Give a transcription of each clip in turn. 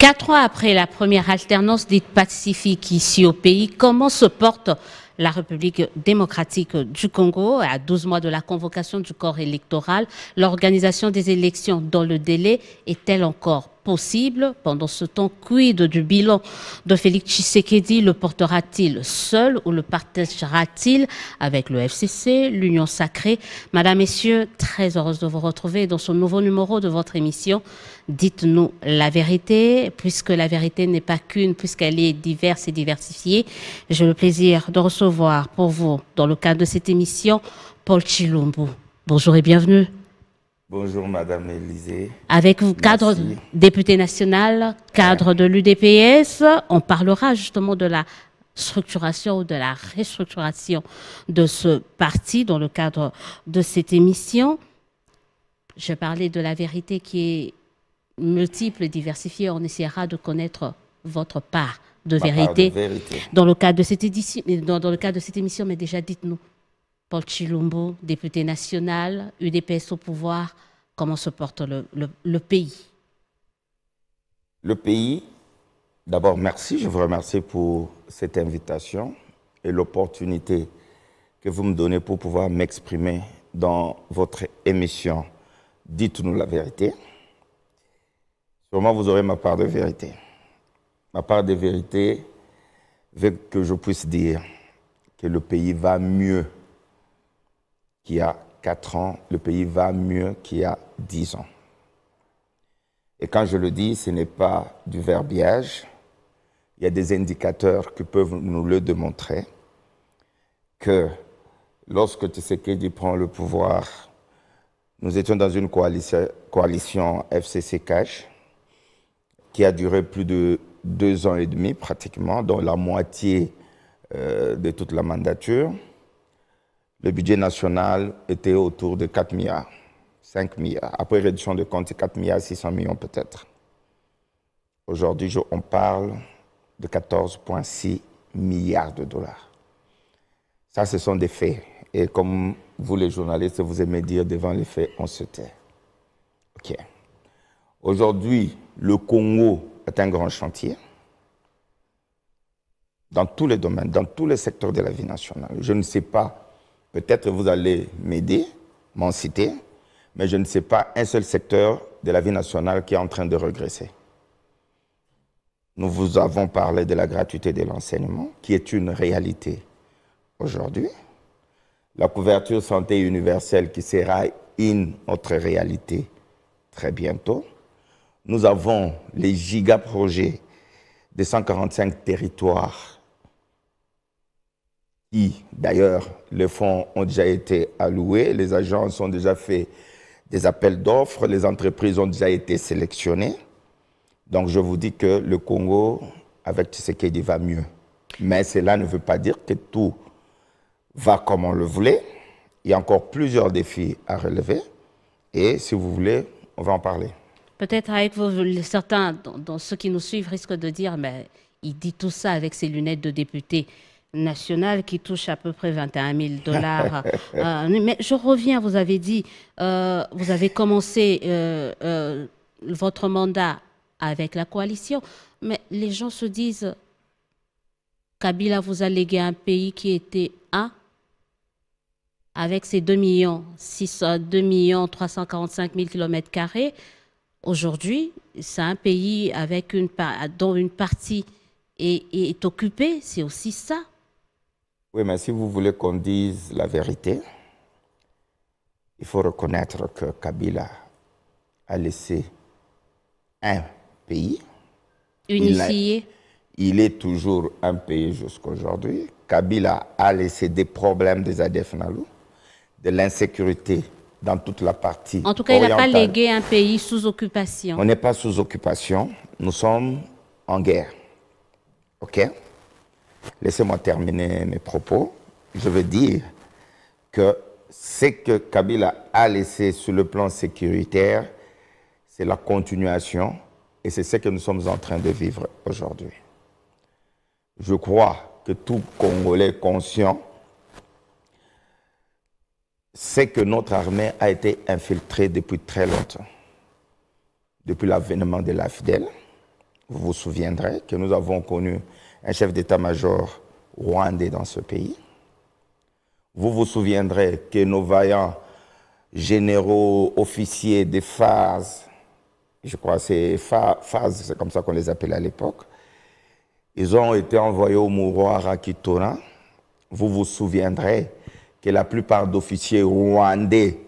4 ans après la première alternance dite pacifique ici au pays, comment se porte la République démocratique du Congo à 12 mois de la convocation du corps électoral? L'organisation des élections dans le délai est-elle encore possible? Pendant ce temps, quid du bilan de Félix Tshisekedi? Le portera-t-il seul ou le partagera-t-il avec le FCC, l'Union sacrée? Madame, Messieurs, très heureuse de vous retrouver dans ce nouveau numéro de votre émission. Dites-nous la vérité, puisque la vérité n'est pas qu'une, puisqu'elle est diverse et diversifiée. J'ai le plaisir de recevoir pour vous, dans le cadre de cette émission, Paul Tshilombo. Bonjour et bienvenue. Bonjour Madame Élisée. Avec vous, cadre député national, cadre de l'UDPS, on parlera justement de la structuration ou de la restructuration de ce parti dans le cadre de cette émission. Je parlais de la vérité qui est multiple et diversifiée. On essaiera de connaître votre part de vérité dans le cadre de cette édition, dans le cadre de cette émission. Mais déjà, dites-nous, Paul Tshilombo, député national, UDPS au pouvoir, comment se porte le pays? Le pays, d'abord merci, je vous remercie pour cette invitation et l'opportunité que vous me donnez pour pouvoir m'exprimer dans votre émission. Dites-nous la vérité. Sûrement vous aurez ma part de vérité. Ma part de vérité veut que je puisse dire que le pays va mieux qu'il y a 4 ans, le pays va mieux qu'il y a 10 ans. Et quand je le dis, ce n'est pas du verbiage. Il y a des indicateurs qui peuvent nous le démontrer que lorsque Tshisekedi prend le pouvoir, nous étions dans une coalition FCC-CACH qui a duré plus de 2 ans et demi pratiquement, dont la moitié de toute la mandature. Le budget national était autour de 4 milliards, 5 milliards. Après réduction de compte, c'est 4 milliards 600 millions peut-être. Aujourd'hui, on parle de 14,6 milliards de dollars. Ça, ce sont des faits. Et comme vous, les journalistes, vous aimez dire devant les faits, on se tait. OK. Aujourd'hui, le Congo est un grand chantier dans tous les domaines, dans tous les secteurs de la vie nationale. Je ne sais pas, peut-être vous allez m'aider, m'en citer, mais je ne sais pas un seul secteur de la vie nationale qui est en train de regresser. Nous vous avons parlé de la gratuité de l'enseignement, qui est une réalité aujourd'hui. La couverture santé universelle qui sera une autre réalité très bientôt. Nous avons les giga-projets de 145 territoires qui, d'ailleurs, les fonds ont déjà été alloués, les agences ont déjà fait des appels d'offres, les entreprises ont déjà été sélectionnées. Donc, je vous dis que le Congo, avec Tshisekedi, va mieux. Mais cela ne veut pas dire que tout va comme on le voulait. Il y a encore plusieurs défis à relever. Et si vous voulez, on va en parler. Peut-être avec vous, certains, dans ceux qui nous suivent, risquent de dire, mais il dit tout ça avec ses lunettes de député national qui touche à peu près 21 000 dollars. Mais je reviens, vous avez dit, vous avez commencé votre mandat avec la coalition, mais les gens se disent, Kabila vous a légué un pays qui était avec ses 2 345 000 km². Aujourd'hui, c'est un pays avec dont une partie est occupée, c'est aussi ça. Oui, mais si vous voulez qu'on dise la vérité, il faut reconnaître que Kabila a laissé un pays. Unifié. Il est toujours un pays jusqu'à aujourd'hui. Kabila a laissé des problèmes des ADF Nalou, de l'insécurité dans toute la partie En tout cas, orientale. il n'a pas légué un pays sous occupation. On n'est pas sous occupation, nous sommes en guerre. OK? Laissez-moi terminer mes propos. Je veux dire que ce que Kabila a laissé sur le plan sécuritaire, c'est la continuation et c'est ce que nous sommes en train de vivre aujourd'hui. Je crois que tout Congolais conscient sait que notre armée a été infiltrée depuis très longtemps. Depuis l'avènement de l'AFDEL, Vous vous souviendrez que nous avons connu un chef d'état-major rwandais dans ce pays. Vous vous souviendrez que nos vaillants généraux, officiers des phases, je crois que c'est phases, c'est comme ça qu'on les appelait à l'époque, ils ont été envoyés au mouroir à Kitona. Vous vous souviendrez que la plupart d'officiers rwandais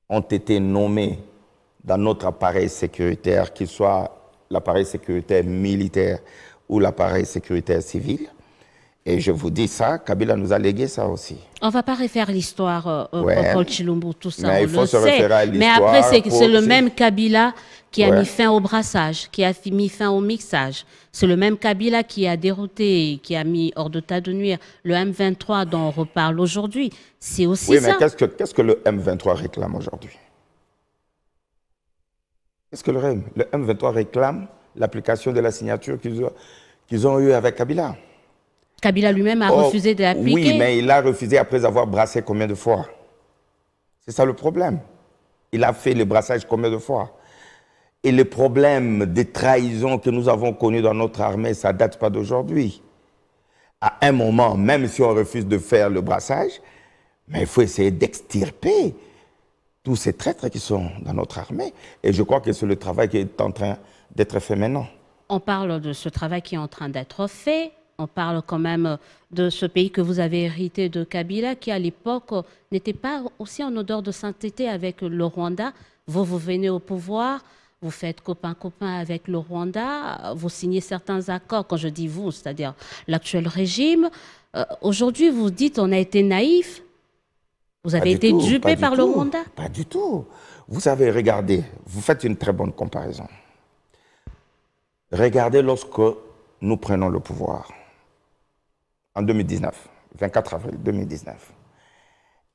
ont été nommés dans notre appareil sécuritaire, qu'il soit l'appareil sécuritaire militaire ou l'appareil sécuritaire civil. Et je vous dis ça, Kabila nous a légué ça aussi. On ne va pas refaire l'histoire, Paul Chilombo, tout ça, mais on il faut le se sait. référer à l'histoire. Mais après, c'est le même Kabila qui a Ouais. mis fin au brassage, qui a mis fin au mixage. C'est le même Kabila qui a dérouté, qui a mis hors d'état de nuire le M23 dont on reparle aujourd'hui. C'est aussi Oui, ça. mais qu'est-ce que le M23 réclame aujourd'hui? Qu'est-ce que le M23 réclame? L'application de la signature qu'ils ont eue avec Kabila. Kabila lui-même a refusé d'appliquer. Oui, mais il a refusé après avoir brassé combien de fois? C'est ça le problème. Il a fait le brassage combien de fois? Et le problème des trahisons que nous avons connues dans notre armée, ça ne date pas d'aujourd'hui. À un moment, même si on refuse de faire le brassage, mais il faut essayer d'extirper tous ces traîtres qui sont dans notre armée. Et je crois que c'est le travail qui est en train d'être fait maintenant. On parle de ce travail qui est en train d'être fait. On parle quand même de ce pays que vous avez hérité de Kabila, qui à l'époque n'était pas aussi en odeur de sainteté avec le Rwanda. Vous venez au pouvoir, vous faites copain-copain avec le Rwanda, vous signez certains accords, quand je dis vous, c'est-à-dire l'actuel régime. Aujourd'hui, vous dites on a été naïf. Vous avez été dupé par le Rwanda? Pas du tout. Vous savez, regardez, vous faites une très bonne comparaison. Regardez lorsque nous prenons le pouvoir, en 2019, 24 avril 2019.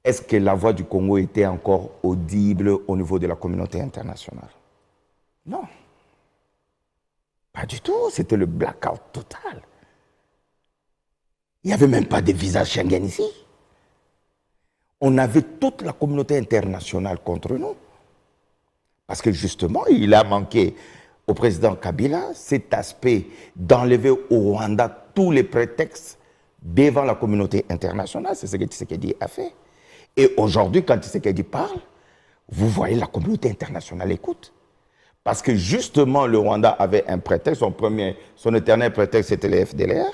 Est-ce que la voix du Congo était encore audible au niveau de la communauté internationale? Non. Pas du tout. C'était le blackout total. Il n'y avait même pas de visa Schengen ici. On avait toute la communauté internationale contre nous. Parce que justement, il a manqué au président Kabila cet aspect d'enlever au Rwanda tous les prétextes devant la communauté internationale. C'est ce que Tshisekedi a fait. Et aujourd'hui, quand Tshisekedi parle, vous voyez la communauté internationale écoute. Parce que justement, le Rwanda avait un prétexte. Son éternel prétexte, c'était les FDLR.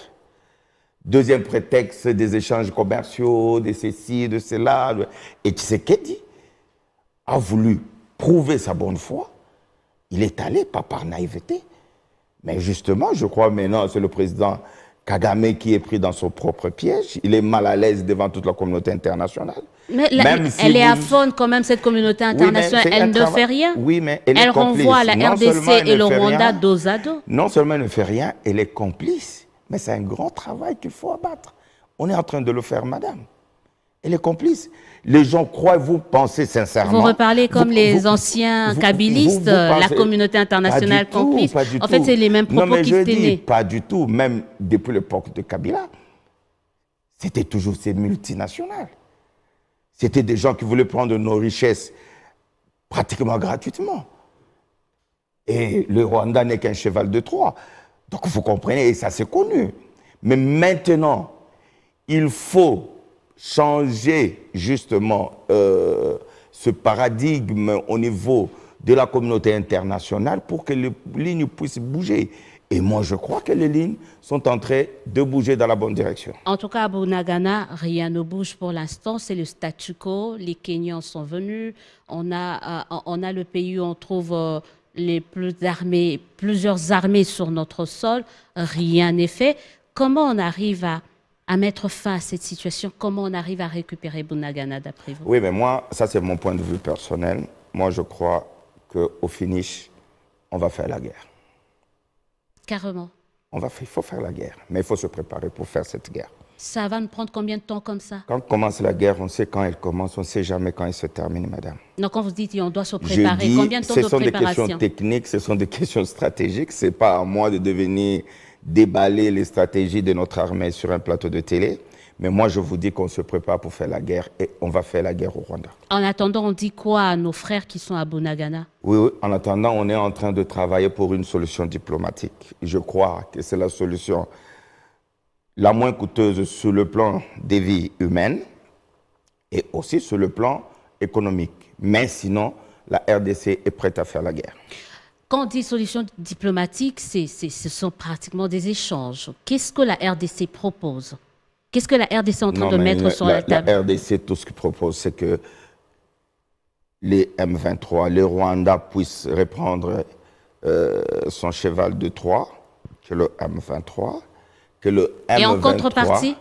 Deuxième prétexte, des échanges commerciaux, de ceci, de cela. Et Tshisekedi a voulu prouver sa bonne foi. Il est allé, pas par naïveté. Mais justement, je crois maintenant, c'est le président Kagame qui est pris dans son propre piège. Il est mal à l'aise devant toute la communauté internationale. Mais elle est à fond quand même, cette communauté internationale. Oui, elle ne fait rien. Oui, mais elle est complice. Renvoie la RDC et le Rwanda dos à dos. Non seulement elle ne fait rien, elle est complice. Mais c'est un grand travail qu'il faut abattre. On est en train de le faire, madame. Elle est complice. Les gens croient, vous pensez sincèrement. Vous reparlez comme les anciens kabylistes, la communauté internationale complice. En fait, c'est les mêmes propos qui tenaient. Pas du tout. Même depuis l'époque de Kabila, c'était toujours ces multinationales. C'était des gens qui voulaient prendre nos richesses pratiquement gratuitement. Et le Rwanda n'est qu'un cheval de Troie. Donc vous comprenez, et ça c'est connu. Mais maintenant, il faut changer justement ce paradigme au niveau de la communauté internationale pour que les lignes puissent bouger. Et moi, je crois que les lignes sont en train de bouger dans la bonne direction. En tout cas, à Bunagana, rien ne bouge pour l'instant. C'est le statu quo. Les Kenyans sont venus. On a le pays où on trouve plusieurs armées sur notre sol. Rien n'est fait. Comment on arrive à mettre fin à cette situation? Comment on arrive à récupérer Bunagana, d'après vous? Oui, mais moi, ça c'est mon point de vue personnel. Moi, je crois qu'au finish, on va faire la guerre. Carrément. Il faut faire la guerre, mais il faut se préparer pour faire cette guerre. Ça va nous prendre combien de temps comme ça? Quand commence la guerre, on sait quand elle commence, on ne sait jamais quand elle se termine, madame. Donc, quand vous dites on doit se préparer, combien de temps de préparation? Ce sont des questions techniques, ce sont des questions stratégiques. Ce n'est pas à moi de devenir déballer les stratégies de notre armée sur un plateau de télé. Mais moi, je vous dis qu'on se prépare pour faire la guerre et on va faire la guerre au Rwanda. En attendant, on dit quoi à nos frères qui sont à Bunagana? Oui, oui, en attendant, on est en train de travailler pour une solution diplomatique. Je crois que c'est la solution la moins coûteuse sur le plan des vies humaines et aussi sur le plan économique. Mais sinon, la RDC est prête à faire la guerre. Quand on dit solution diplomatique, ce sont pratiquement des échanges. Qu'est-ce que la RDC propose? Qu'est-ce que la RDC est en train de mettre sur la table? La RDC, tout ce qu'il propose, c'est que les M23, les Rwandais puissent reprendre son cheval de Troie, que le M23, que le M23... Et en contrepartie?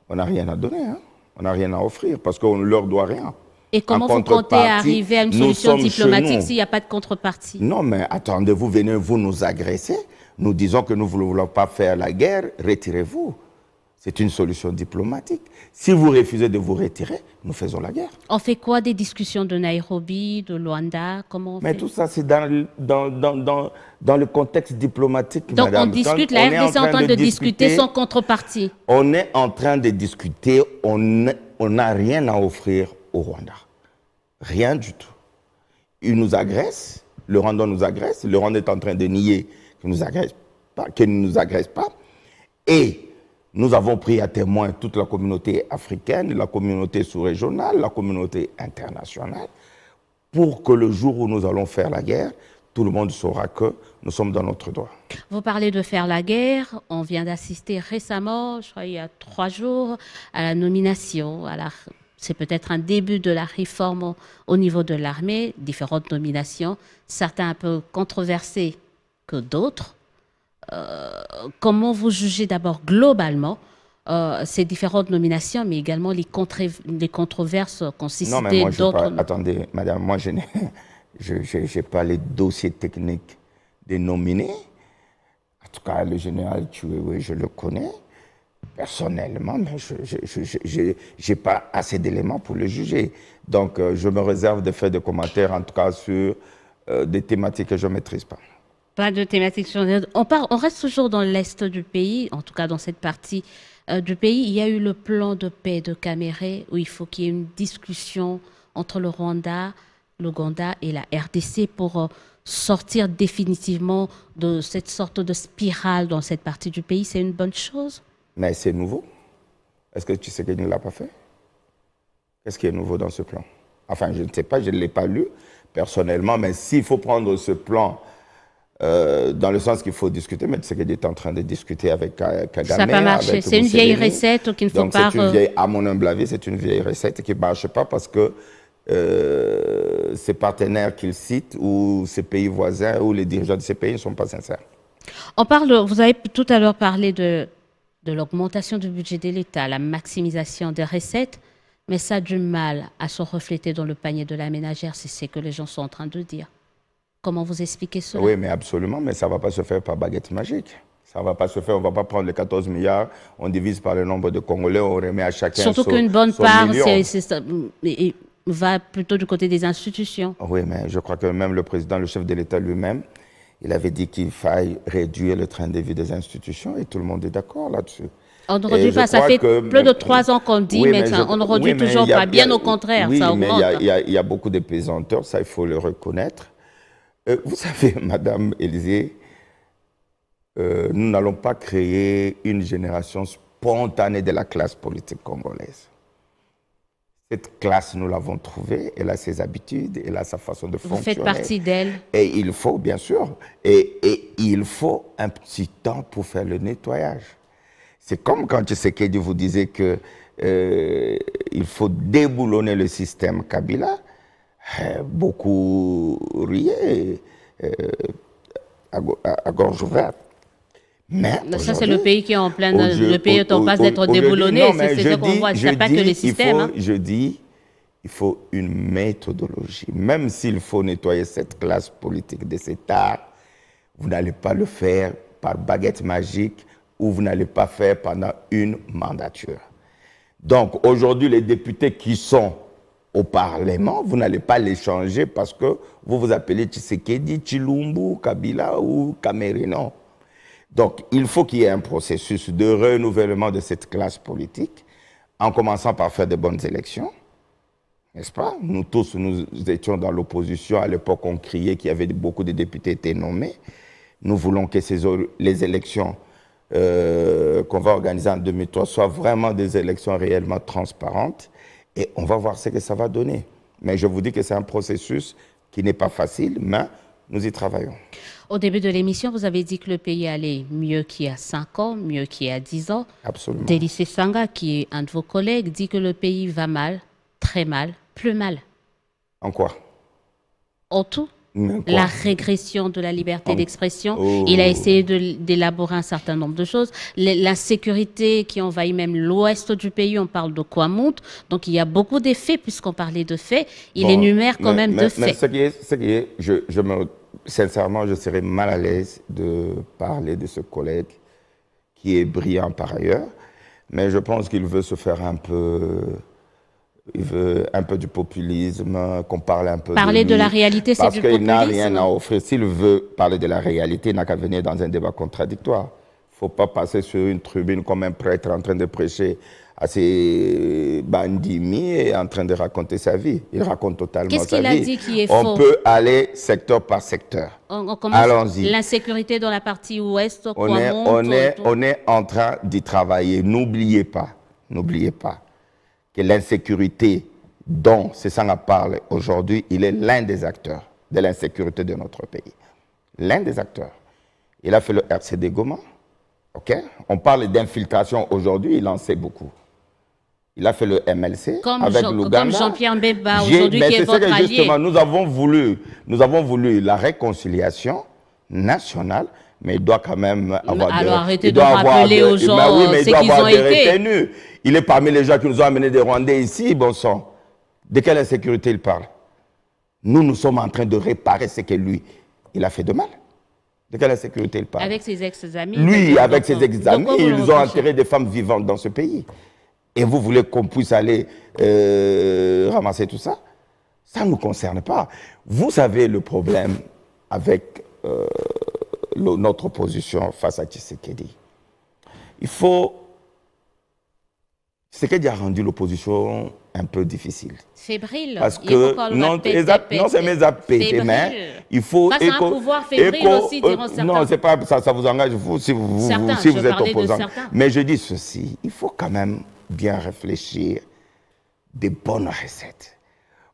On n'a rien à donner, hein? On n'a rien à offrir, parce qu'on ne leur doit rien. Et comment vous comptez arriver à une solution diplomatique s'il n'y a pas de contrepartie? Non, mais attendez, vous venez, vous nous agressez, nous disons que nous ne voulons pas faire la guerre, retirez-vous. C'est une solution diplomatique. Si vous refusez de vous retirer, nous faisons la guerre. On fait quoi des discussions de Nairobi, de Luanda? Comment on Mais fait? tout ça, c'est dans le contexte diplomatique, donc madame. On discute, la RDC est en train de discuter sans contrepartie. On est en train de discuter, on n'a rien à offrir au Rwanda. Rien du tout. Ils nous agressent, le Rwanda nous agresse, le Rwanda est en train de nier qu'il ne nous agresse pas. Et nous avons pris à témoin toute la communauté africaine, la communauté sous-régionale, la communauté internationale, pour que le jour où nous allons faire la guerre, tout le monde saura que nous sommes dans notre droit. Vous parlez de faire la guerre. On vient d'assister récemment, je crois il y a 3 jours, à la nomination. C'est peut-être un début de la réforme au niveau de l'armée, différentes nominations, certains un peu controversées que d'autres. Comment vous jugez d'abord globalement ces différentes nominations, mais également les controverses qu'on suscité d'autres? Non, mais moi, attendez, madame, moi, je n'ai pas les dossiers techniques des nominés. En tout cas, le général Tuwewe, je le connais personnellement, mais je n'ai pas assez d'éléments pour le juger. Donc, je me réserve de faire des commentaires, en tout cas, sur des thématiques que je ne maîtrise pas. Pas de thématiques. On reste toujours dans l'est du pays, en tout cas dans cette partie du pays. Il y a eu le plan de paix de Caméré où il faut qu'il y ait une discussion entre le Rwanda, l'Ouganda et la RDC pour sortir définitivement de cette sorte de spirale dans cette partie du pays. C'est une bonne chose? Mais c'est nouveau. Est-ce que tu sais qu'il ne l'a pas fait? Qu'est-ce qui est nouveau dans ce plan? Enfin, je ne sais pas, je ne l'ai pas lu personnellement, mais s'il faut prendre ce plan dans le sens qu'il faut discuter, mais c'est qu'il est en train de discuter avec Kagame. Ça n'a pas marché. C'est une vieille recette qu'il ne faut pas... À mon humble avis, c'est une vieille recette qui ne marche pas parce que ses partenaires qu'il cite ou ses pays voisins ou les dirigeants de ces pays ne sont pas sincères. Vous avez tout à l'heure parlé de l'augmentation du budget de l'État, la maximisation des recettes, mais ça a du mal à se refléter dans le panier de la ménagère, c'est ce que les gens sont en train de dire. Comment vous expliquez cela? Oui, mais absolument, mais ça ne va pas se faire par baguette magique. Ça ne va pas se faire, on ne va pas prendre les 14 milliards, on divise par le nombre de Congolais, on remet à chacun Surtout qu'une bonne part va plutôt du côté des institutions. Oui, mais je crois que même le président, le chef de l'État lui-même, il avait dit qu'il faille réduire le train de vie des institutions et tout le monde est d'accord là-dessus. On ne réduit pas, ça fait plus de 3 ans qu'on dit, mais on ne réduit toujours pas, bien au contraire, ça augmente. Oui, mais il y a beaucoup de pesanteurs, ça il faut le reconnaître. Vous savez, Madame Élysée, nous n'allons pas créer une génération spontanée de la classe politique congolaise. Cette classe, nous l'avons trouvée, elle a ses habitudes, elle a sa façon de fonctionner. Vous faites partie d'elle. Et il faut, bien sûr, et il faut un petit temps pour faire le nettoyage. C'est comme quand Tshisekedi vous disait qu'il faut déboulonner le système Kabila. Beaucoup riaient à gorge ouverte. Mais ça, c'est le pays qui est en plein... Le pays est en passe d'être déboulonné. C'est ce qu'on voit. Ce n'est pas que le système. Je dis, il faut une méthodologie. Même s'il faut nettoyer cette classe politique de cet art, vous n'allez pas le faire par baguette magique ou vous n'allez pas faire pendant une mandature. Donc, aujourd'hui, les députés qui sont au Parlement, vous n'allez pas les changer parce que vous vous appelez Tshisekedi, Tshilumbu, Kabila ou Caméré, non. Donc, il faut qu'il y ait un processus de renouvellement de cette classe politique en commençant par faire de bonnes élections, n'est-ce pas? Nous tous, nous étions dans l'opposition. À l'époque, on criait qu'il y avait beaucoup de députés qui étaient nommés. Nous voulons que les élections qu'on va organiser en 2003 soient vraiment des élections réellement transparentes. Et on va voir ce que ça va donner. Mais je vous dis que c'est un processus qui n'est pas facile, mais nous y travaillons. Au début de l'émission, vous avez dit que le pays allait mieux qu'il y a 5 ans, mieux qu'il y a 10 ans. Absolument. Délice Sanga, qui est un de vos collègues, dit que le pays va mal, très mal, plus mal. En quoi? En tout. La régression de la liberté d'expression. Il a essayé d'élaborer un certain nombre de choses. L'insécurité qui envahit même l'ouest du pays, on parle de Kwamout. Donc il y a beaucoup d'effets, puisqu'on parlait de faits. Il énumère quand même de faits. Sincèrement, je serais mal à l'aise de parler de ce collègue qui est brillant par ailleurs. Mais je pense qu'il veut se faire un peu... Il veut un peu du populisme, qu'on parle un peu parler de la réalité, c'est du populisme. Parce qu'il n'a rien à offrir. S'il veut parler de la réalité, il n'a qu'à venir dans un débat contradictoire. Il ne faut pas passer sur une tribune comme un prêtre en train de prêcher à ses bandits et en train de raconter sa vie. Il raconte totalement sa vie. Qu'est-ce qu'il a dit qui est faux? On peut aller secteur par secteur. Allons-y. L'insécurité dans la partie ouest, on est en train d'y travailler. N'oubliez pas que l'insécurité dont Sesanga parle aujourd'hui, il est l'un des acteurs de l'insécurité de notre pays. L'un des acteurs. Il a fait le RCD Goma. Okay? On parle d'infiltration aujourd'hui, il en sait beaucoup. Il a fait le MLC avec l'Ouganda. Comme Jean-Pierre Mbemba aujourd'hui qui est votre allié. Justement, nous avons voulu la réconciliation nationale, mais il doit quand même avoir arrêtez de rappeler aux gens ce qu'ils ont été. Il est parmi les gens qui nous ont amené des Rwandais ici, bon sang. De quelle insécurité il parle? Nous sommes en train de réparer ce que lui, il a fait de mal. De quelle insécurité il parle? Avec ses ex-amis. Lui, avec ses ex-amis, ils ont enterré des femmes vivantes dans ce pays. Et vous voulez qu'on puisse aller ramasser tout ça? Ça ne nous concerne pas. Vous savez le problème avec notre opposition face à Tshisekedi. Tshisekedi a rendu l'opposition un peu difficile. Fébrile. Parce que, non, c'est mes appels, mais il faut... Face à un pouvoir fébrile aussi, diront certains. Non, c'est pas, ça vous engage, vous, si vous êtes opposant. Mais je dis ceci, il faut quand même bien réfléchir des bonnes recettes.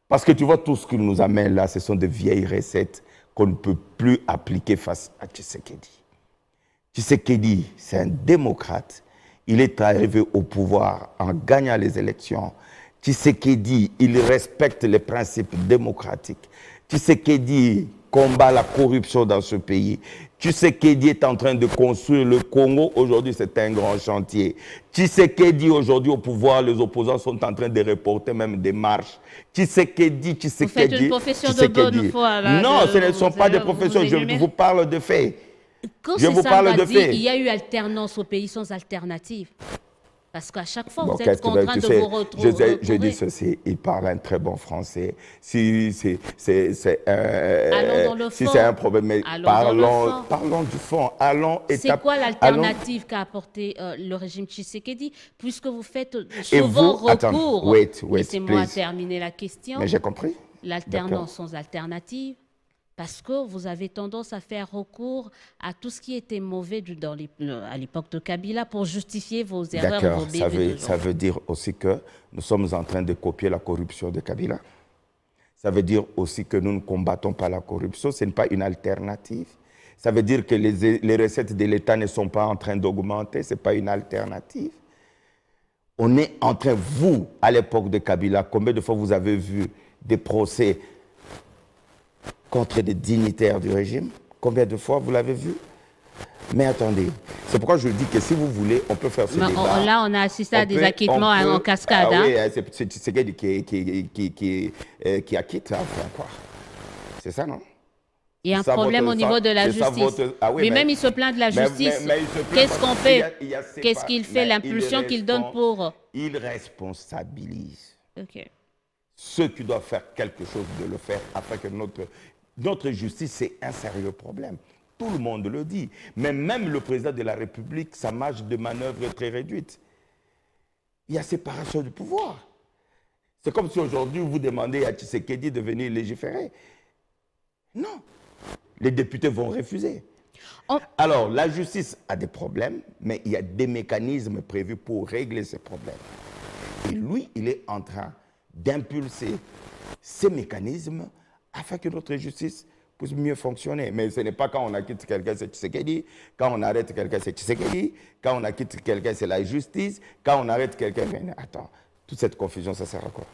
Parce que tu vois, tout ce qu'il nous amène là, ce sont des vieilles recettes qu'on ne peut plus appliquer face à Tshisekedi. Tshisekedi, c'est un démocrate. Il est arrivé au pouvoir en gagnant les élections. Tshisekedi, il respecte les principes démocratiques. Tshisekedi combat la corruption dans ce pays. Tshisekedi est en train de construire le Congo. Aujourd'hui, c'est un grand chantier. Tshisekedi, aujourd'hui, au pouvoir, les opposants sont en train de reporter même des marches. Tshisekedi. Vous faites une profession de bonne foi, là. Non, ce ne sont pas des professions. Je vous parle de faits. Quand je vous parle de faits. Il y a eu alternance au pays sans alternative. Parce qu'à chaque fois, vous êtes contraint de vous retrouver. Je dis ceci, il parle un très bon français. Si c'est un problème, mais parlons du fond. C'est quoi l'alternative qu'a apporté le régime Tshisekedi? Puisque vous faites souvent recours. Laissez-moi terminer la question. Mais j'ai compris. L'alternance sans alternative. Parce que vous avez tendance à faire recours à tout ce qui était mauvais à l'époque de Kabila pour justifier vos erreurs. D'accord, ça veut dire aussi que nous sommes en train de copier la corruption de Kabila. Ça veut dire aussi que nous ne combattons pas la corruption, ce n'est pas une alternative. Ça veut dire que les recettes de l'État ne sont pas en train d'augmenter, ce n'est pas une alternative. On est en train, vous, à l'époque de Kabila, combien de fois vous avez vu des procès contre des dignitaires du régime? Combien de fois vous l'avez vu? Mais attendez, c'est pourquoi je dis que si vous voulez, on peut faire ce débat. Là, on a assisté à des acquittements en cascade. Ah oui, c'est Tshisekedi qui acquitte, enfin, quoi. C'est ça, non? Il y a un problème au niveau de la justice. Lui-même, il se plaint de la justice. Qu'est-ce qu'on fait? Qu'est-ce qu'il fait? L'impulsion qu'il donne pour... Il responsabilise. OK. Ceux qui doivent faire quelque chose, de le faire, afin que notre justice, c'est un sérieux problème. Tout le monde le dit. Mais même le président de la République, sa marge de manœuvre est très réduite. il y a séparation du pouvoir. C'est comme si aujourd'hui vous demandez à Tshisekedi de venir légiférer. Non. Les députés vont refuser. Alors, la justice a des problèmes, mais il y a des mécanismes prévus pour régler ces problèmes. Et lui, il est en train d'impulser ces mécanismes afin que notre justice puisse mieux fonctionner. Mais ce n'est pas quand on acquitte quelqu'un, c'est Tshisekedi. Quand on arrête quelqu'un, c'est Tshisekedi. Quand on acquitte quelqu'un, c'est la justice. Quand on arrête quelqu'un, attends, toute cette confusion, ça sert à quoi?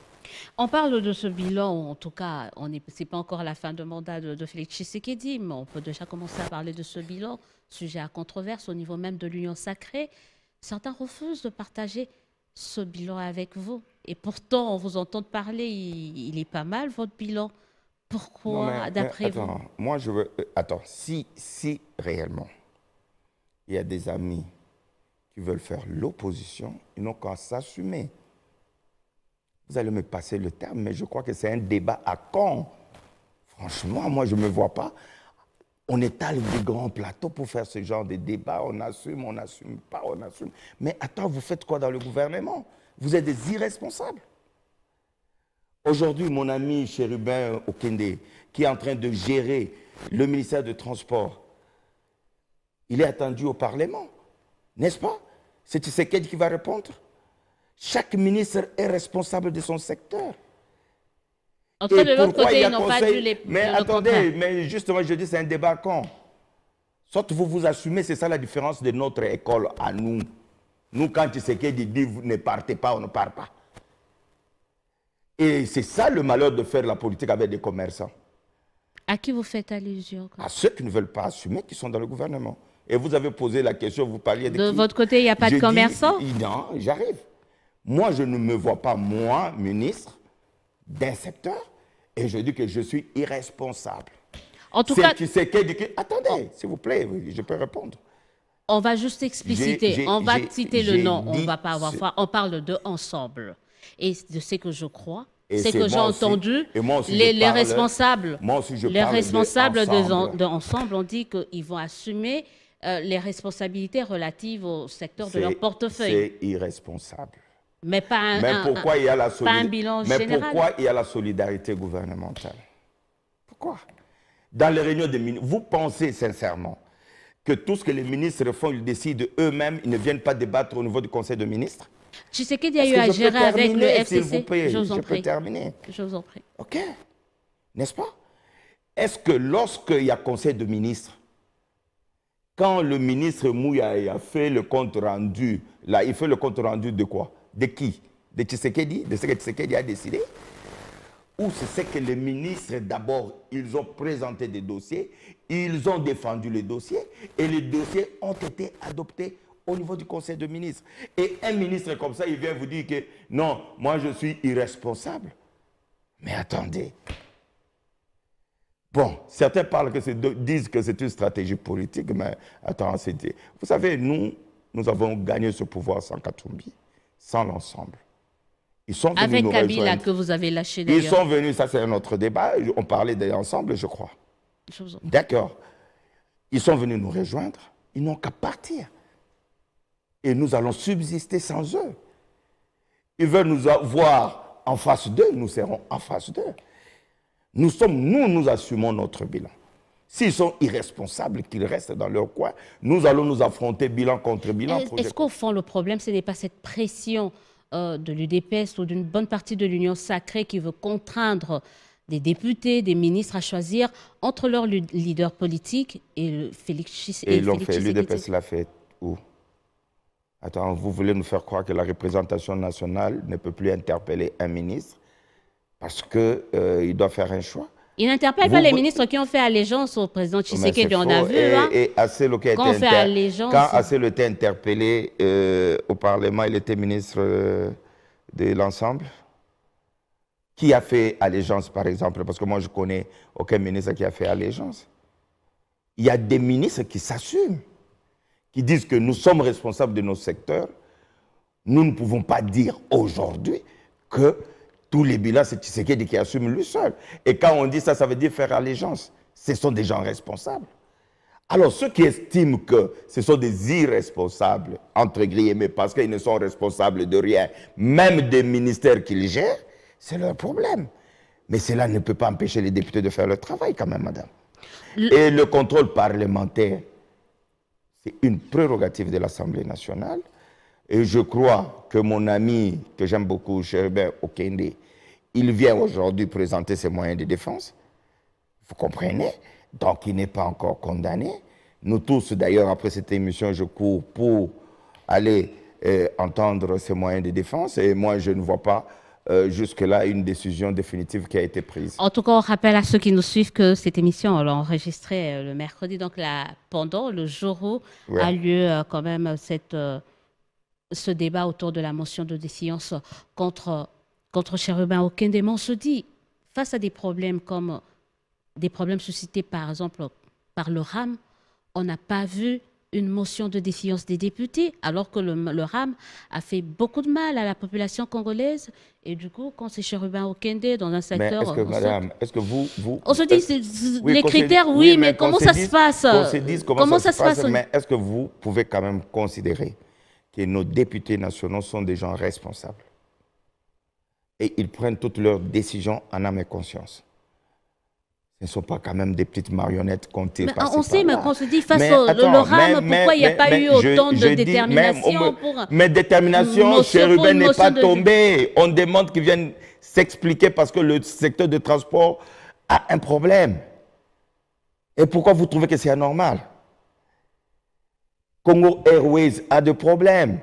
On parle de ce bilan, en tout cas, ce n'est pas encore la fin de mandat de Félix Tshisekedi, mais on peut déjà commencer à parler de ce bilan, sujet à controverse au niveau même de l'Union sacrée. Certains refusent de partager ce bilan avec vous. Et pourtant, on vous entend parler, il est pas mal, votre bilan. Pourquoi, d'après vous? Moi, je veux... Attends, si réellement, il y a des amis qui veulent faire l'opposition, ils n'ont qu'à s'assumer. Vous allez me passer le terme, mais je crois que c'est un débat à quand? Franchement, moi, je ne me vois pas. On étale des grands plateaux pour faire ce genre de débat. On n'assume pas, on assume. Mais attends, vous faites quoi dans le gouvernement? Vous êtes des irresponsables. Aujourd'hui, mon ami Chérubin Okende, qui est en train de gérer le ministère des Transports, il est attendu au Parlement, n'est-ce pas? C'est Tshisekedi qui va répondre. Chaque ministre est responsable de son secteur. Entre de l'autre côté, ils n'ont pas dû les... Mais attendez, mais justement, je dis c'est un débat con. Soit vous vous assumez, c'est ça la différence de notre école à nous. Nous, quand Tshisekedi dit vous ne partez pas, on ne part pas. Et c'est ça le malheur de faire la politique avec des commerçants. À qui vous faites allusion? À ceux qui ne veulent pas assumer, qui sont dans le gouvernement. Et vous avez posé la question, vous parliez de qui? Votre côté, il n'y a pas de commerçants? Non, j'arrive. Moi, je ne me vois pas, moi, ministre d'un secteur, et je dis que je suis irresponsable. En tout cas... Attendez, s'il vous plaît, je peux répondre. On va juste expliciter, on va citer le nom, on ne va pas avoir foi, on parle de ensemble. Et de ce que je crois, c'est que j'ai entendu les responsables d'ensemble ont dit qu'ils vont assumer les responsabilités relatives au secteur de leur portefeuille. C'est irresponsable. Mais pas un bilan général. Mais pourquoi il y a la solidarité gouvernementale? Pourquoi? Dans les réunions des ministres, vous pensez sincèrement que tout ce que les ministres font, ils décident eux-mêmes, ils ne viennent pas débattre au niveau du Conseil des ministres? Tshisekedi a eu à gérer avec le FCC. Je peux terminer. Je vous en prie. OK. N'est-ce pas? Est-ce que lorsqu'il y a Conseil de ministres, quand le ministre Mouya a fait le compte rendu, là, il fait le compte rendu de quoi? De qui? De Tshisekedi? De ce que Tshisekedi a décidé? Ou c'est que les ministres, d'abord, ils ont présenté des dossiers, ils ont défendu les dossiers, et les dossiers ont été adoptés au niveau du Conseil de ministres. Et un ministre comme ça, il vient vous dire que non, moi je suis irresponsable. Mais attendez. Bon, certains disent que c'est une stratégie politique, mais attends, vous savez, nous avons gagné ce pouvoir sans Katumbi, sans l'ensemble. Ils sont venus avec nous Kabila rejoindre. Que vous avez lâché d'ailleurs. Ils sont venus, ça c'est un autre débat, on parlait d'ensemble, je crois. D'accord. Ils sont venus nous rejoindre, ils n'ont qu'à partir. Et nous allons subsister sans eux. Ils veulent nous voir en face d'eux, nous serons en face d'eux. Nous assumons notre bilan. S'ils sont irresponsables, qu'ils restent dans leur coin, nous allons nous affronter bilan contre bilan. Est-ce qu'au fond, le problème, ce n'est pas cette pression de l'UDPS ou d'une bonne partie de l'Union sacrée qui veut contraindre des députés, des ministres à choisir entre leur leader politique et Félix Tshisekedi? Et ils l'ont fait, l'UDPS l'a fait où? Attends, vous voulez nous faire croire que la représentation nationale ne peut plus interpeller un ministre parce qu'il doit faire un choix? Il n'interpelle pas les ministres qui ont fait allégeance au président Tshisekedi, on a vu. Et Asselo quand Asselo était interpellé au Parlement, il était ministre de l'ensemble. Qui a fait allégeance, par exemple? Parce que moi, je ne connais aucun ministre qui a fait allégeance. Il y a des ministres qui s'assument, qui disent que nous sommes responsables de nos secteurs. Nous ne pouvons pas dire aujourd'hui que tous les bilans, c'est Tshisekedi qui assume lui seul. Et quand on dit ça, ça veut dire faire allégeance. Ce sont des gens responsables. Alors, ceux qui estiment que ce sont des irresponsables, entre guillemets, parce qu'ils ne sont responsables de rien, même des ministères qu'ils gèrent, c'est leur problème. Mais cela ne peut pas empêcher les députés de faire leur travail quand même, madame. Et le contrôle parlementaire, c'est une prérogative de l'Assemblée nationale. Et je crois que mon ami, que j'aime beaucoup, Cherubin Okende, il vient aujourd'hui présenter ses moyens de défense. Vous comprenez? Donc, il n'est pas encore condamné. Nous tous, d'ailleurs, après cette émission, je cours pour aller entendre ses moyens de défense. Et moi, je ne vois pas jusque-là une décision définitive qui a été prise. En tout cas, on rappelle à ceux qui nous suivent que cette émission, on l'a enregistrée le mercredi, donc pendant le jour où a lieu quand même ce débat autour de la motion de défiance contre Cherubin Okende. Mais on se dit, face à des problèmes comme des problèmes suscités par exemple par le RAM, on n'a pas vu une motion de défiance des députés, alors que le RAM a fait beaucoup de mal à la population congolaise. Et du coup, quand c'est Cherubin Okende dans un secteur... Mais est-ce que, madame, est-ce que vous... On se dit, les critères, oui, mais comment ça se passe? Comment ça se passe, mais est-ce que vous pouvez quand même considérer que nos députés nationaux sont des gens responsables? Et ils prennent toutes leurs décisions en âme et conscience. Ce ne sont pas quand même des petites marionnettes qu'on tire par-ci, on sait, mais par-là. quand on se dit face au RAM, pourquoi il n'y a pas eu autant de détermination pour... Mais détermination, Cherubin n'est pas tombé. On demande qu'ils viennent s'expliquer parce que le secteur de transport a un problème. Et pourquoi vous trouvez que c'est anormal? Congo Airways a des problèmes.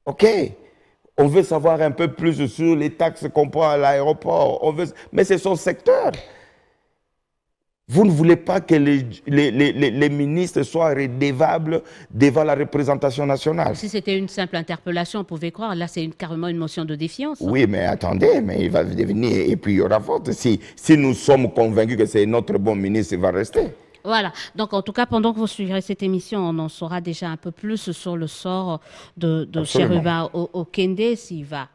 OK. On veut savoir un peu plus sur les taxes qu'on prend à l'aéroport. Mais c'est son secteur. Vous ne voulez pas que les ministres soient redevables devant la représentation nationale. Si c'était une simple interpellation, on pouvait croire. Là, c'est carrément une motion de défiance. Oui, mais attendez, mais il va devenir... Et puis, il y aura vote. Si nous sommes convaincus que c'est notre bon ministre, il va rester. Voilà. Donc, en tout cas, pendant que vous suivrez cette émission, on en saura déjà un peu plus sur le sort de Cherubin Okende, s'il va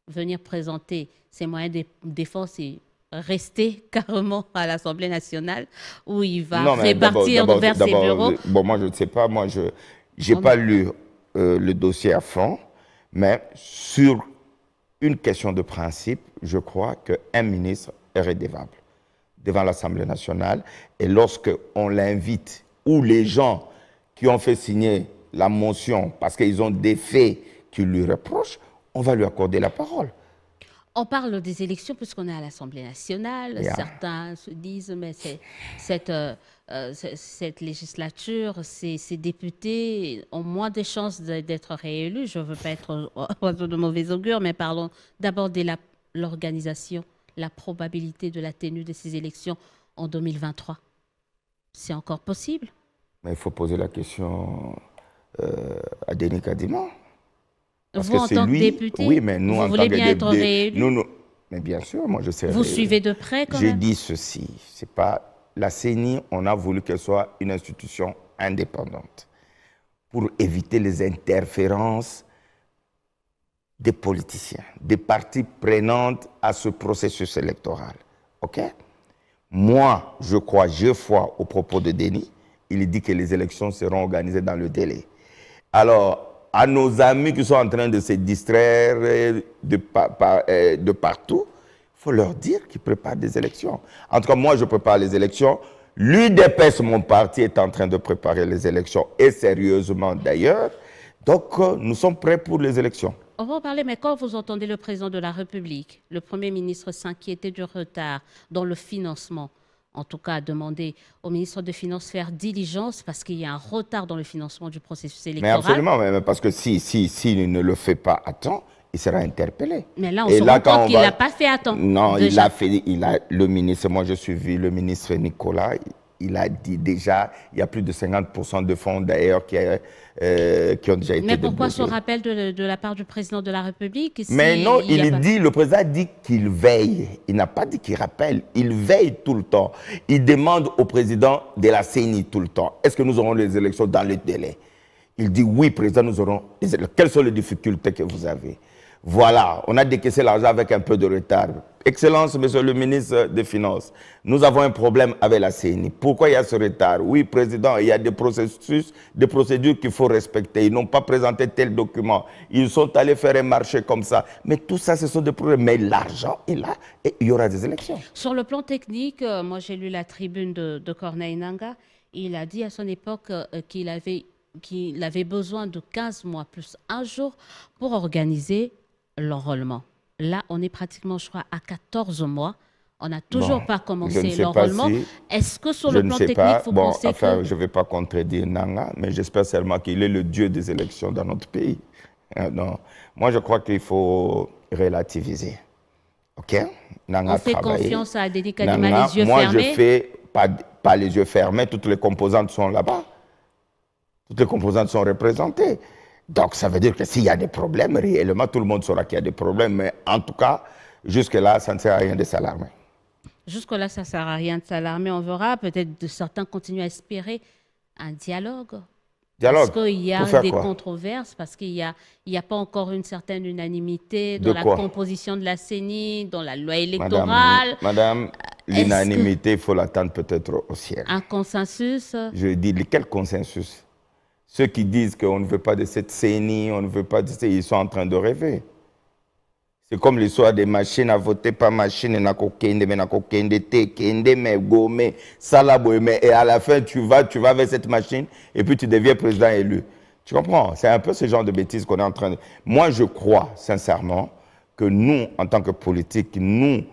venir présenter ses moyens de défense et rester carrément à l'Assemblée nationale, où il va répartir vers ses bureaux. Bon, moi, je ne sais pas. Moi, je n'ai pas lu le dossier à fond, mais sur une question de principe, je crois qu'un ministre est redevable devant l'Assemblée nationale. Et lorsqu'on l'invite, ou les gens qui ont fait signer la motion parce qu'ils ont des faits qui lui reprochent, on va lui accorder la parole. On parle des élections puisqu'on est à l'Assemblée nationale. Certains se disent, mais cette législature, ces députés ont moins de chances d'être réélus. Je ne veux pas être oiseau de mauvais augure, mais parlons d'abord de l'organisation, la probabilité de la tenue de ces élections en 2023. C'est encore possible? Mais il faut poser la question à Denis Kadima. Vous, en tant que député, oui, mais nous, vous voulez bien être réélu? Mais bien sûr, moi je sais. Vous suivez de près quand même? Je dis ceci, c'est pas la CENI, on a voulu qu'elle soit une institution indépendante pour éviter les interférences des politiciens, des parties prenantes à ce processus électoral. OK? Moi, j'ai foi au propos de Denis. Il dit que les élections seront organisées dans le délai. Alors, à nos amis qui sont en train de se distraire de partout, il faut leur dire qu'ils préparent des élections. En tout cas, moi, je prépare les élections. L'UDPS, mon parti, est en train de préparer les élections, et sérieusement d'ailleurs. Donc, nous sommes prêts pour les élections. On va en parler, mais quand vous entendez le président de la République, le Premier ministre s'inquiéter du retard dans le financement, en tout cas demander au ministre des Finances de faire diligence parce qu'il y a un retard dans le financement du processus électoral. Mais absolument, mais parce que s'il ne le fait pas à temps, il sera interpellé. Mais là, on se rend compte qu'il ne l'a pas fait à temps. Non, le ministre, moi je suis vu le ministre Nicolas, il a dit déjà, il y a plus de 50% de fonds d'ailleurs qui ont déjà été Mais pourquoi débloqués. ce rappel de la part du président de la République? Mais non, le président dit qu'il veille. Il n'a pas dit qu'il rappelle. Il veille tout le temps. Il demande au président de la CENI tout le temps, est-ce que nous aurons les élections dans le délai? Il dit oui, président, nous aurons les élections. Quelles sont les difficultés que vous avez? Voilà, on a décaissé l'argent avec un peu de retard. Excellence, Monsieur le ministre des Finances, nous avons un problème avec la CENI. Pourquoi il y a ce retard? Oui, Président, il y a des processus, des procédures qu'il faut respecter. Ils n'ont pas présenté tel document. Ils sont allés faire un marché comme ça. Mais tout ça, ce sont des problèmes. Mais l'argent est là et il y aura des élections. Sur le plan technique, moi j'ai lu la tribune de Corneille Nangaa. Il a dit à son époque qu'il avait besoin de 15 mois plus un jour pour organiser l'enrôlement. Là, on est pratiquement, je crois, à 14 mois. On n'a toujours pas commencé l'enrôlement. Est-ce que sur le plan technique, vous pensez que... Je ne vais pas contredire Nangaa, mais j'espère seulement qu'il est le dieu des élections dans notre pays. Non. Moi, je crois qu'il faut relativiser. OK? Nangaa on fait confiance à Déni Kadima, les yeux fermés. Moi, je fais pas les yeux fermés. Toutes les composantes sont là-bas. Toutes les composantes sont représentées. Donc, ça veut dire que s'il y a des problèmes, réellement, tout le monde saura qu'il y a des problèmes. Mais en tout cas, jusque-là, ça ne sert à rien de s'alarmer. Jusque-là, ça ne sert à rien de s'alarmer. On verra. Peut-être certains continuent à espérer un dialogue. Parce qu'il y a des controverses, parce qu'il n'y a pas encore une certaine unanimité dans la composition de la CENI, dans la loi électorale. Madame, l'unanimité, il faut l'attendre peut-être au ciel. Un consensus? Je dis, quel consensus? Ceux qui disent qu'on ne veut pas de cette CENI, on ne veut pas de ça, ils sont en train de rêver. C'est comme l'histoire des machines à voter, pas machine, et à la fin, tu vas avec cette machine et puis tu deviens président élu. Tu comprends? C'est un peu ce genre de bêtises qu'on est en train de... Moi, je crois sincèrement que nous, en tant que politiques, nous,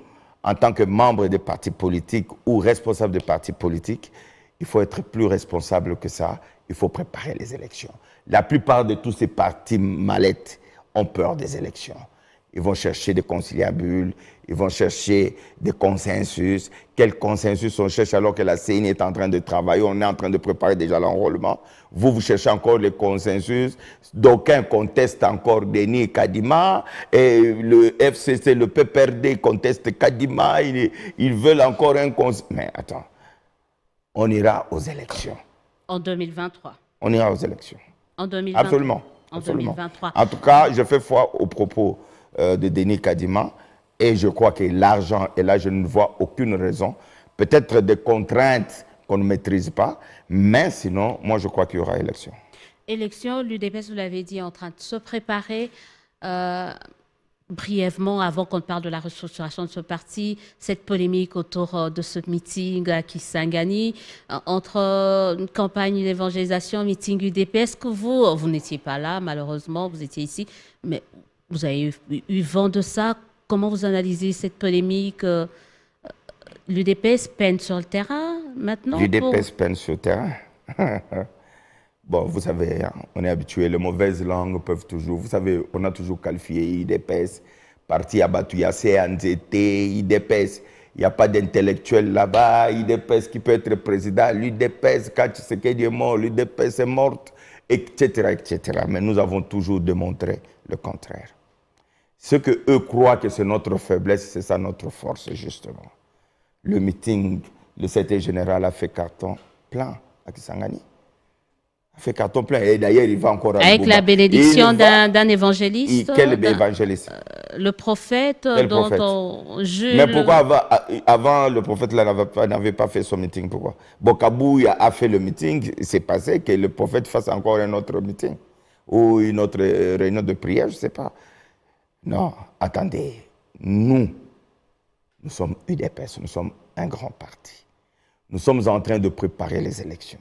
en tant que membres des partis politiques ou responsables des partis politiques, il faut être plus responsable que ça. Il faut préparer les élections. La plupart de tous ces partis mallettes ont peur des élections. Ils vont chercher des conciliabules, ils vont chercher des consensus. Quel consensus on cherche alors que la CENI est en train de travailler, on est en train de préparer déjà l'enrôlement. Vous cherchez encore les consensus. D'aucuns contestent encore Déni Kadima. Et le FCC, le PPRD conteste Kadima. Ils veulent encore un consensus. Mais attends, on ira aux élections. En 2023. On ira aux élections. En 2023. Absolument. En 2023. En tout cas, je fais foi aux propos de Déni Kadima et je crois que l'argent, et là je ne vois aucune raison, peut-être des contraintes qu'on ne maîtrise pas, mais sinon, moi je crois qu'il y aura élection. Élection, l'UDPS, vous l'avez dit, est en train de se préparer. Brièvement, avant qu'on parle de la restructuration de ce parti, cette polémique autour de ce meeting à Kisangani, entre une campagne d'évangélisation, meeting UDP, est-ce que vous n'étiez pas là, malheureusement, vous étiez ici, mais vous avez eu vent de ça? Comment vous analysez cette polémique? L'UDPS peine sur le terrain maintenant? L'UDPS peine sur le terrain. Bon, vous savez, on est habitué, les mauvaises langues peuvent toujours... Vous savez, on a toujours qualifié IDPS, parti abattu, il y a CNZT, IDPS, il n'y a pas d'intellectuel là-bas, IDPS qui peut être président, l'UDPS, quand Tshisekedi est mort, l'UDPS est morte, etc., etc. Mais nous avons toujours démontré le contraire. Ce qu'eux croient que c'est notre faiblesse, c'est ça notre force, justement. Le meeting, le secrétaire général a fait carton plein à Kisangani. A fait carton plein. Et d'ailleurs, il va encore... Avec la bénédiction d'un évangéliste. Quel évangéliste? Le prophète dont on juge... Mais pourquoi avant le prophète n'avait pas fait son meeting? Pourquoi? Bokabou a fait le meeting, c'est passé que le prophète fasse encore un autre meeting. Ou une autre réunion de prière, je ne sais pas. Non, attendez. Nous sommes UDPS, nous sommes un grand parti. Nous sommes en train de préparer les élections.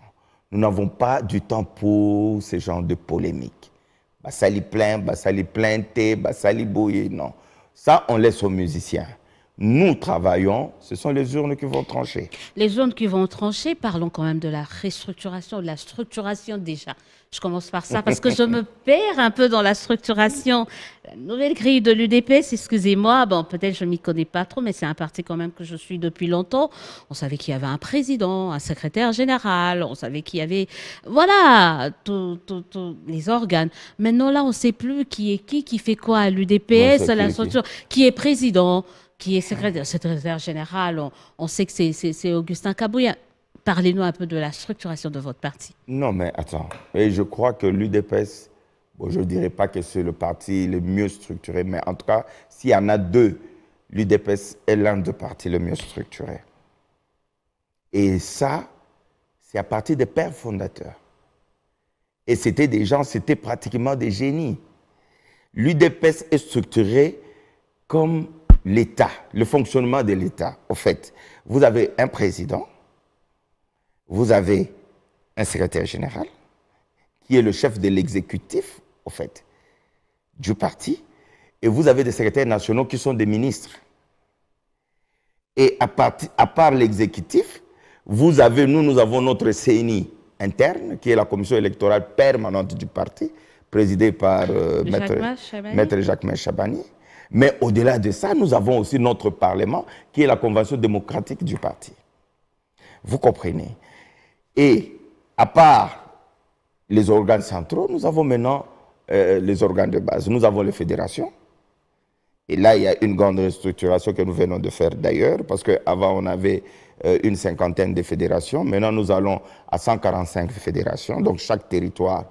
Nous n'avons pas du temps pour ce genre de polémique. Basali plaint, Basali plainté, Basali bouillé, non. Ça, on laisse aux musiciens. Nous travaillons, ce sont les urnes qui vont trancher. Les urnes qui vont trancher, parlons quand même de la restructuration, de la structuration déjà. Je commence par ça parce que je me perds un peu dans la structuration. La nouvelle grille de l'UDPS, excusez-moi, bon, peut-être je ne m'y connais pas trop, mais c'est un parti quand même que je suis depuis longtemps. On savait qu'il y avait un président, un secrétaire général, on savait qu'il y avait, voilà, tous les organes. Maintenant, là, on ne sait plus qui fait quoi à l'UDPS, la structure, qui est président, qui est secrétaire général. On sait que c'est Augustin Kabouya. Parlez-nous un peu de la structuration de votre parti. Non, mais attends. Et je crois que l'UDPS Bon, je ne dirais pas que c'est le parti le mieux structuré, mais en tout cas, s'il y en a deux, l'UDPS est l'un des partis le mieux structurés. Et ça, c'est à partir des pères fondateurs. Et c'était des gens, c'était pratiquement des génies. L'UDPS est structuré comme l'État, le fonctionnement de l'État. Au fait, vous avez un président, vous avez un secrétaire général, qui est le chef de l'exécutif, au fait, du parti, et vous avez des secrétaires nationaux qui sont des ministres. Et à part l'exécutif, vous avez, nous avons notre CNI interne, qui est la commission électorale permanente du parti, présidée par Maître Jacques Chabani. Mais au-delà de ça, nous avons aussi notre Parlement, qui est la convention démocratique du parti. Vous comprenez? Et à part les organes centraux, nous avons maintenant les organes de base. Nous avons les fédérations. Et là, il y a une grande restructuration que nous venons de faire d'ailleurs, parce qu'avant, on avait une cinquantaine de fédérations. Maintenant, nous allons à 145 fédérations. Donc, chaque territoire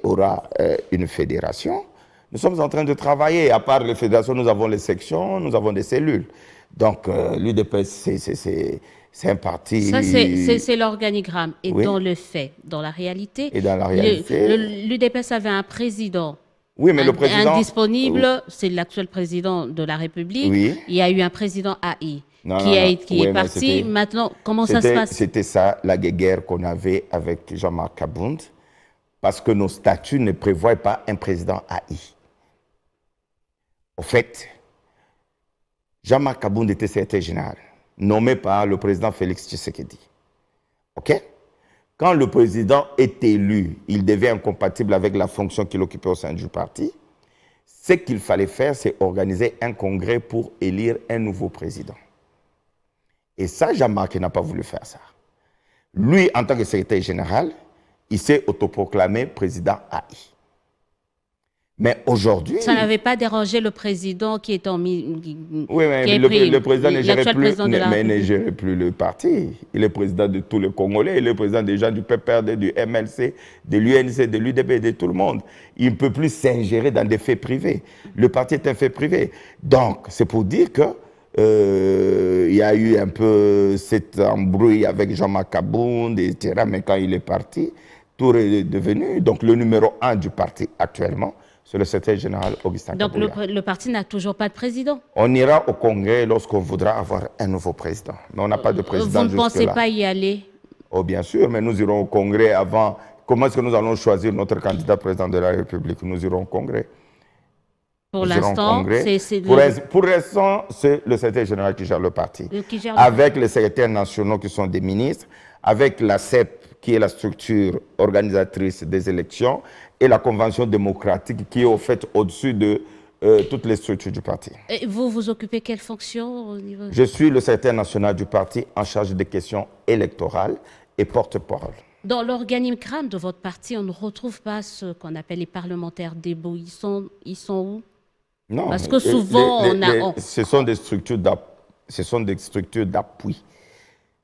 aura une fédération. Nous sommes en train de travailler. À part les fédérations, nous avons les sections, nous avons des cellules. Donc, l'UDPS, c'est un parti... Ça, c'est l'organigramme. Et oui, dans le fait, dans la réalité, l'UDPS avait un président. Oui, mais le président... Indisponible, c'est l'actuel président de la République. Oui. Il y a eu un président AI qui est parti. Maintenant, comment ça se passe? C'était ça, la guerre qu'on avait avec Jean-Marc Kabound, parce que nos statuts ne prévoient pas un président AI. Au fait, Jean-Marc Kabound était secrétaire général, nommé par le président Félix Tshisekedi. OK? Quand le président est élu, il devient incompatible avec la fonction qu'il occupait au sein du parti. Ce qu'il fallait faire, c'est organiser un congrès pour élire un nouveau président. Et ça, Jean-Marc n'a pas voulu faire ça. Lui, en tant que secrétaire général, il s'est autoproclamé président AI. Mais aujourd'hui... Ça n'avait pas dérangé le président qui est en... Oui, mais le président ne gérait plus le parti. Il est président de tous les Congolais, il est président des gens du PPRD, du MLC, de l'UNC, de l'UDP, de tout le monde. Il ne peut plus s'ingérer dans des faits privés. Le parti est un fait privé. Donc, c'est pour dire que il y a eu un peu cet embrouille avec Jean-Marc Kabound, etc. Mais quand il est parti, tout est devenu... Donc, le numéro 1 du parti actuellement, c'est le secrétaire général Augustin Kabouya. Donc le parti n'a toujours pas de président? On ira au Congrès lorsqu'on voudra avoir un nouveau président. Mais on n'a pas de président jusque-là. Vous ne pensez pas y aller? Oh, bien sûr, mais nous irons au Congrès avant. Comment est-ce que nous allons choisir notre candidat président de la République? Nous irons au Congrès. Pour l'instant, Pour l'instant, c'est le secrétaire général qui gère le parti. Avec les secrétaires nationaux qui sont des ministres, avec la CEP qui est la structure organisatrice des élections, et la convention démocratique qui est au fait au-dessus de toutes les structures du parti. Et vous, vous occupez quelle fonction au niveau... Je suis le secrétaire national du parti en charge des questions électorales et porte-parole. Dans l'organigramme de votre parti, on ne retrouve pas ce qu'on appelle les parlementaires debout. Ils sont où? Non, parce que souvent, ce sont des structures d'appui.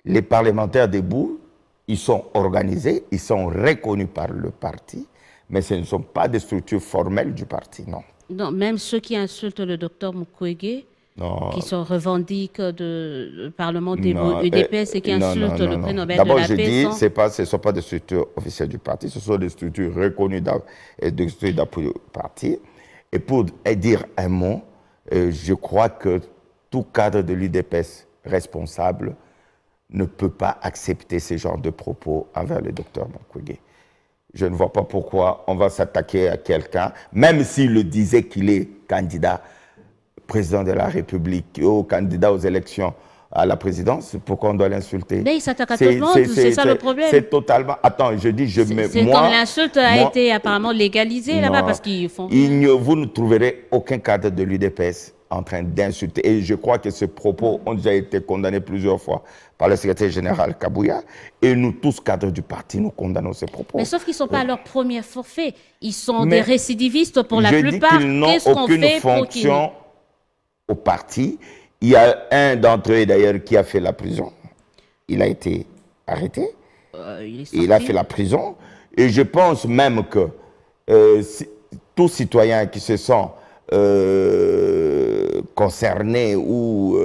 Les parlementaires debout, ils sont organisés, ils sont reconnus par le parti, mais ce ne sont pas des structures formelles du parti, non. Non, même ceux qui insultent le docteur Mukwege, qui se revendiquent du Parlement des UDPS et qui insultent le prix Nobel de la paix. D'abord, je dis, ce ne sont pas des structures officielles du parti, ce sont des structures reconnues d'appui du parti. Et pour dire un mot, je crois que tout cadre de l'UDPS responsable ne peut pas accepter ce genre de propos envers le docteur Mukwege. Je ne vois pas pourquoi on va s'attaquer à quelqu'un, même s'il le disait qu'il est candidat président de la République ou candidat aux élections à la présidence, pourquoi on doit l'insulter? Mais il s'attaque à tout le monde, c'est ça le problème. C'est totalement... Attends, je dis, c'est comme l'insulte a été apparemment légalisée là-bas parce qu'ils font... Vous ne trouverez aucun cadre de l'UDPS en train d'insulter. Et je crois que ces propos ont déjà été condamnés plusieurs fois par le secrétaire général Kabouya. Et nous, tous cadres du parti, nous condamnons ces propos. Mais sauf qu'ils ne sont pas à leur premier forfait. Ils sont des récidivistes pour la plupart. Je dis qu'ils n'ont aucune fonction au parti. Il y a un d'entre eux, d'ailleurs, qui a fait la prison. Il a été arrêté. Il a fait la prison. Et je pense même que tout citoyen qui se sent concerné ou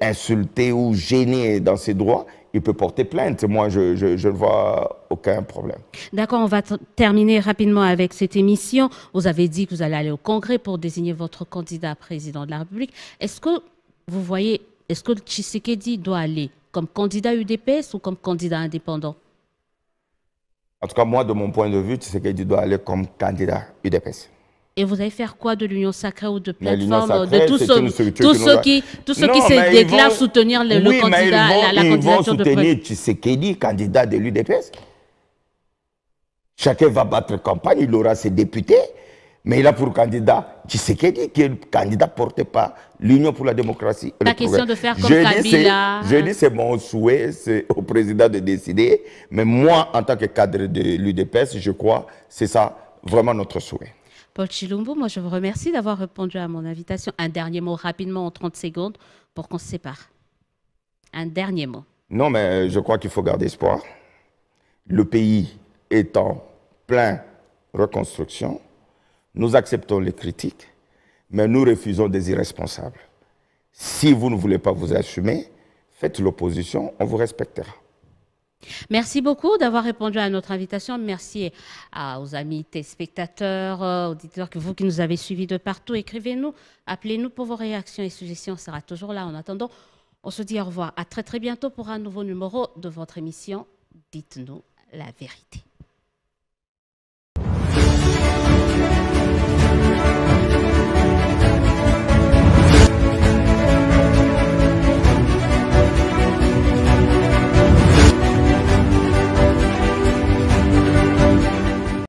insulté ou gêné dans ses droits, il peut porter plainte. Moi, je ne vois aucun problème. D'accord, on va terminer rapidement avec cette émission. Vous avez dit que vous allez aller au Congrès pour désigner votre candidat président de la République. Est-ce que vous voyez, est-ce que Tshisekedi doit aller comme candidat UDPS ou comme candidat indépendant? En tout cas, moi, de mon point de vue, Tshisekedi doit aller comme candidat UDPS. Et vous allez faire quoi de l'Union sacrée ou de Plateforme, plateforme, de tous ceux qui se déclarent soutenir le candidat, la candidature de Ils vont soutenir Tshisekedi, candidat de l'UDPS. Chacun va battre campagne, il aura ses députés, mais il a pour candidat Tshisekedi, qui est le candidat porté par l'Union pour la démocratie. La question de faire comme Kabila. Je dis c'est mon souhait, c'est au président de décider, mais moi, en tant que cadre de l'UDPS, je crois que c'est ça vraiment notre souhait. Paul Tshilombo, moi je vous remercie d'avoir répondu à mon invitation. Un dernier mot rapidement en 30 secondes pour qu'on se sépare. Un dernier mot. Non, mais je crois qu'il faut garder espoir. Le pays est en pleine reconstruction. Nous acceptons les critiques, mais nous refusons des irresponsables. Si vous ne voulez pas vous assumer, faites l'opposition, on vous respectera. Merci beaucoup d'avoir répondu à notre invitation. Merci aux amis téléspectateurs, auditeurs, vous qui nous avez suivis de partout. Écrivez-nous, appelez-nous pour vos réactions et suggestions. On sera toujours là. En attendant, on se dit au revoir. À très très bientôt pour un nouveau numéro de votre émission. Dites-nous la vérité.